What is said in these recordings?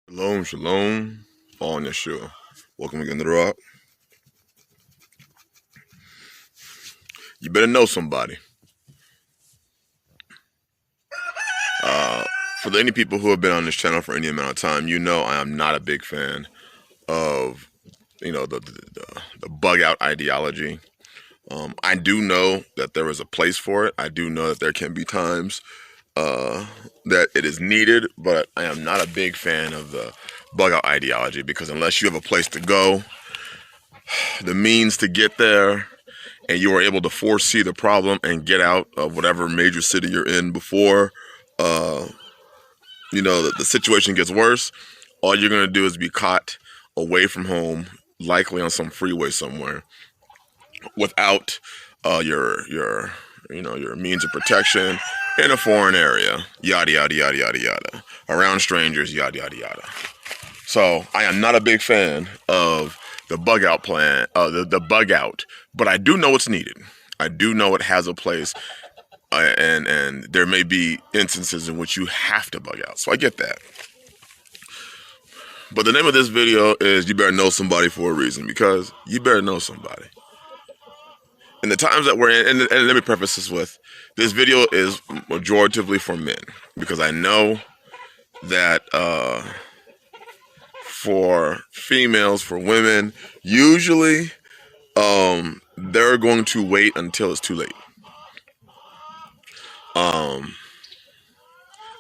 Shalom, shalom, Follown Yahshua. Welcome again to the Rock. You better know somebody. For any people who have been on this channel for any amount of time, you know I am not a big fan of, the bug out ideology. I do know that there is a place for it. I do know that there can be times that it is needed, but I am not a big fan of the bug out ideology because unless you have a place to go, the means to get there, and you are able to foresee the problem and get out of whatever major city you're in before the situation gets worse, all you're going to do is be caught away from home, likely on some freeway somewhere, without your means of protection in a foreign area, yada yada yada yada yada, around strangers, yada yada yada. So I am not a big fan of the bug out plan, the bug out, but I do know it's needed. I do know it has a place, and there may be instances in which you have to bug out. So I get that. But the name of this video is You Better Know Somebody for a reason, because you better know somebody. In the times that we're in, and let me preface this with, this video is majoritively for men, because I know that for females, for women, usually they're going to wait until it's too late. I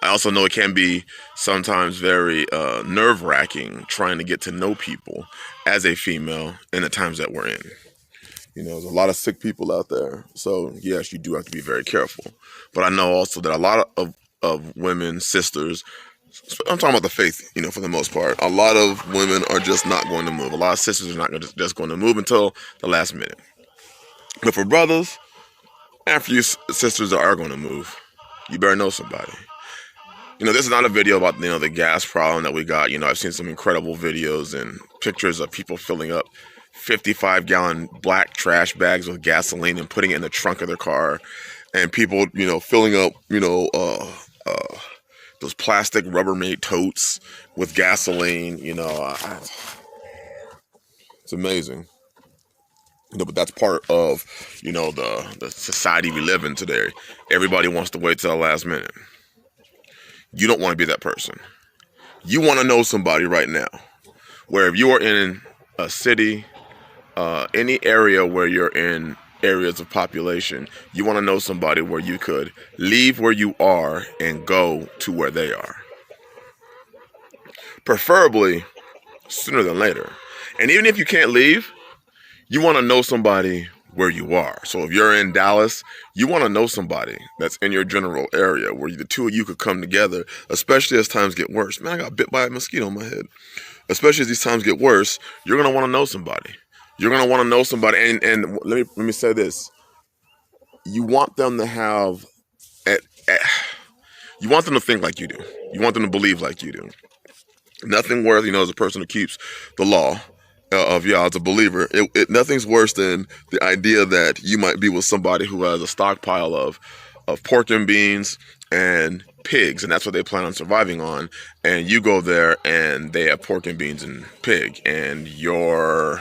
also know it can be sometimes very nerve-wracking trying to get to know people as a female in the times that we're in. There's a lot of sick people out there. So, yes, you do have to be very careful. But I know also that a lot of women, sisters, I'm talking about the faith, for the most part, a lot of women are just not going to move. A lot of sisters are not just going to move until the last minute. But for brothers, and for you sisters that are going to move, you better know somebody. This is not a video about, the gas problem that we got. I've seen some incredible videos and pictures of people filling up 55-gallon black trash bags with gasoline and putting it in the trunk of their car. And people, filling up, those plastic Rubbermaid totes with gasoline. It's amazing. But that's part of, the society we live in today. Everybody wants to wait till the last minute. You don't want to be that person. You want to know somebody right now, where if you are in a city, any area where you're in areas of population, you want to know somebody where you could leave where you are and go to where they are. Preferably sooner than later. And even if you can't leave, you want to know somebody where you are. So if you're in Dallas, you want to know somebody that's in your general area where the two of you could come together, especially as times get worse. Man, I got bit by a mosquito on my head. Especially as these times get worse, you're going to want to know somebody. You're going to want to know somebody. And let me say this. You want them to have, you want them to think like you do. You want them to believe like you do. Nothing worse, as a person who keeps the law of Yah as a believer, nothing's worse than the idea that you might be with somebody who has a stockpile of pork and beans and pigs, and that's what they plan on surviving on, and you go there and they have pork and beans and pig, and you're,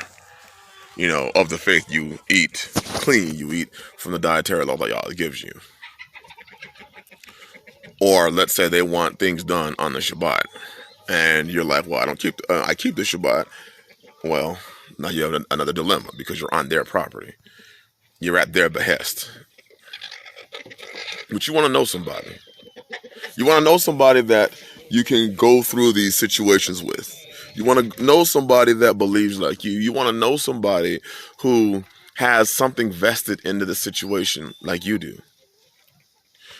of the faith, you eat clean, you eat from the dietary law that Yah gives you. Or let's say they want things done on the Shabbat, and you're like, well, I keep the Shabbat. Well, now you have another dilemma because you're on their property. You're at their behest. But you want to know somebody. You want to know somebody that you can go through these situations with. You want to know somebody that believes like you. You want to know somebody who has something vested into the situation like you do.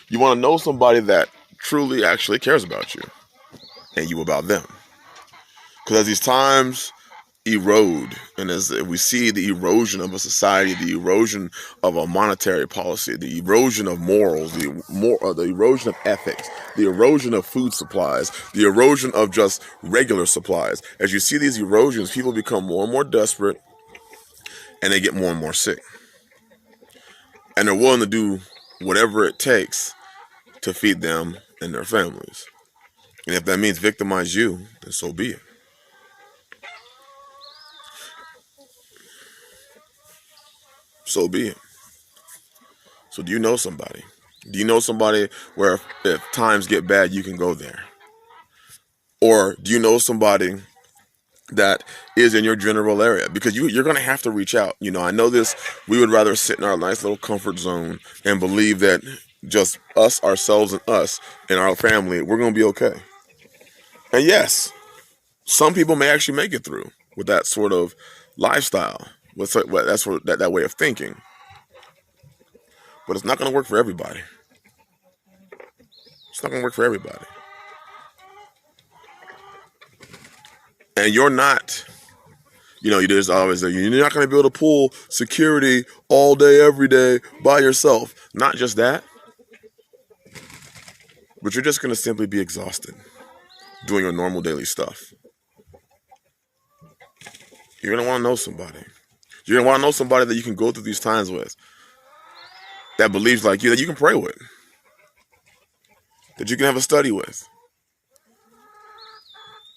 You want to know somebody that truly actually cares about you and you about them. Because as these times erode, and as we see the erosion of a society, the erosion of a monetary policy, the erosion of morals, the erosion of ethics, the erosion of food supplies, the erosion of just regular supplies. As you see these erosions, people become more and more desperate, and they get more and more sick. And they're willing to do whatever it takes to feed them and their families. And if that means victimize you, then so be it. So be it. So do you know somebody? Do you know somebody where if times get bad, you can go there? Or do you know somebody that is in your general area? Because you're going to have to reach out. I know this, we would rather sit in our nice little comfort zone and believe that just us, ourselves, and us and our family, we're going to be okay. And yes, some people may actually make it through with that sort of lifestyle, that way of thinking. But it's not going to work for everybody. It's not going to work for everybody. And you're not, there's always you're not going to be able to pull security all day, every day by yourself. Not just that, but you're just going to simply be exhausted doing your normal daily stuff. You're going to want to know somebody. You're going to want to know somebody that you can go through these times with, that believes like you, that you can pray with, that you can have a study with.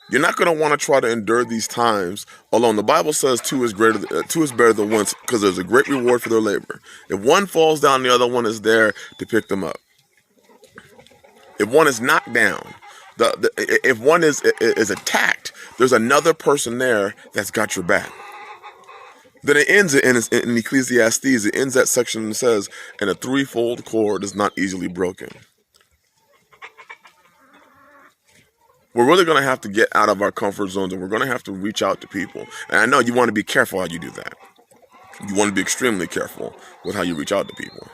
You're not going to want to try to endure these times alone. The Bible says two is better than one, because there's a great reward for their labor. If one falls down, the other one is there to pick them up. If one is knocked down, if one is attacked, there's another person there that's got your back. Then it ends in Ecclesiastes. It ends that section and says, "And a threefold cord is not easily broken." We're really going to have to get out of our comfort zones, and we're going to have to reach out to people. And I know you want to be careful how you do that. You want to be extremely careful with how you reach out to people.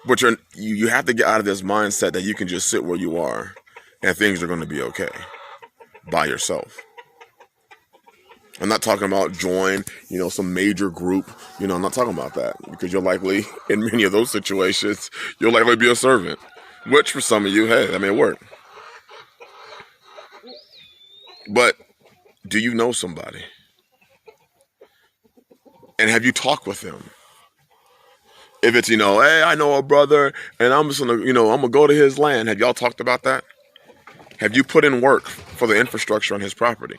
But you have to get out of this mindset that you can just sit where you are and things are going to be okay by yourself. I'm not talking about join, some major group. I'm not talking about that, because you're likely, in many of those situations, you'll likely be a servant, which for some of you, hey, that may work. But do you know somebody? And have you talked with them? If it's, hey, I know a brother and I'm just gonna, I'm gonna go to his land. Have y'all talked about that? Have you put in work for the infrastructure on his property?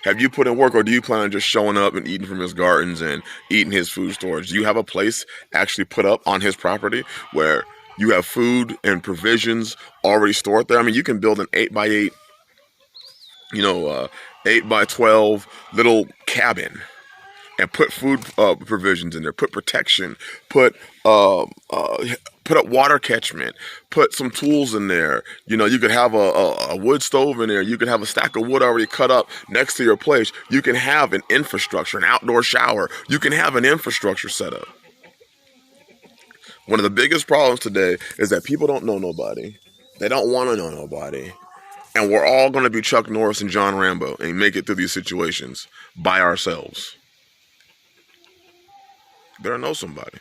Have you put in work, or do you plan on just showing up and eating from his gardens and eating his food storage? Do you have a place actually put up on his property where you have food and provisions already stored there? I mean, you can build an 8x8, 8x12 little cabin and put food provisions in there, put protection, put up water catchment, put some tools in there. You could have a wood stove in there. You could have a stack of wood already cut up next to your place. You can have an infrastructure, an outdoor shower. You can have an infrastructure set up. One of the biggest problems today is that people don't know nobody. They don't want to know nobody. And we're all going to be Chuck Norris and John Rambo and make it through these situations by ourselves. Better know somebody.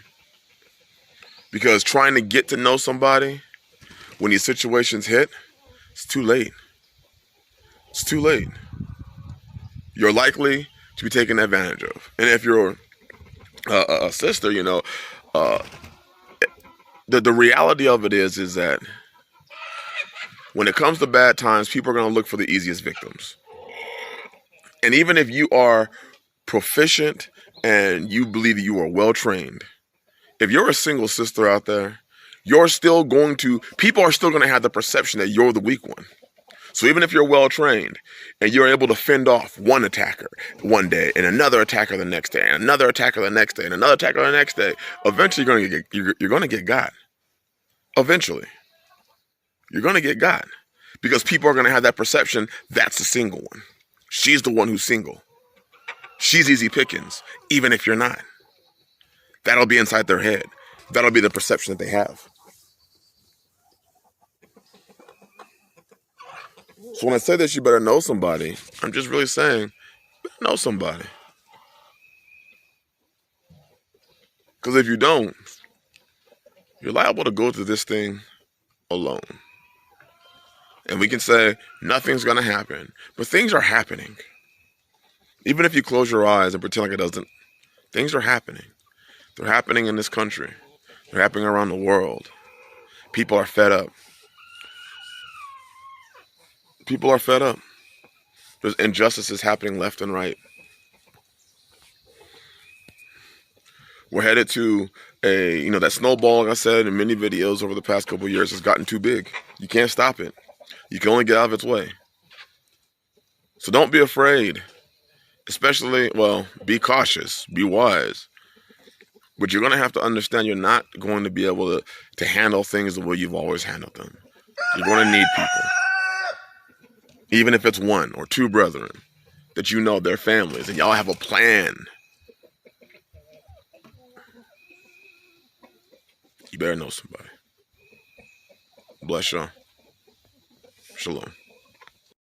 Because trying to get to know somebody when these situations hit, it's too late. It's too late. You're likely to be taken advantage of. And if you're a sister, the reality of it is that when it comes to bad times, people are going to look for the easiest victims. And even if you are proficient and you believe that you are well trained, if you're a single sister out there, people are still going to have the perception that you're the weak one. So even if you're well trained and you're able to fend off one attacker one day and another attacker the next day and another attacker the next day and another attacker the next day, eventually you're going to get got. Eventually, you're going to get got, because people are going to have that perception that's the single one. She's the one who's single. She's easy pickings, even if you're not. That'll be inside their head. That'll be the perception that they have. So when I say that you better know somebody, I'm just really saying, know somebody. Because if you don't, you're liable to go through this thing alone. And we can say nothing's going to happen, but things are happening. Even if you close your eyes and pretend like it doesn't, things are happening. They're happening in this country. They're happening around the world. People are fed up. People are fed up. There's injustices happening left and right. We're headed to that snowball, like I said in many videos over the past couple of years, has gotten too big. You can't stop it. You can only get out of its way. So don't be afraid. Especially, well, be cautious, be wise. But you're going to have to understand you're not going to be able to handle things the way you've always handled them. You're going to need people. Even if it's one or two brethren that you know their families and y'all have a plan. You better know somebody. Bless y'all. Shalom.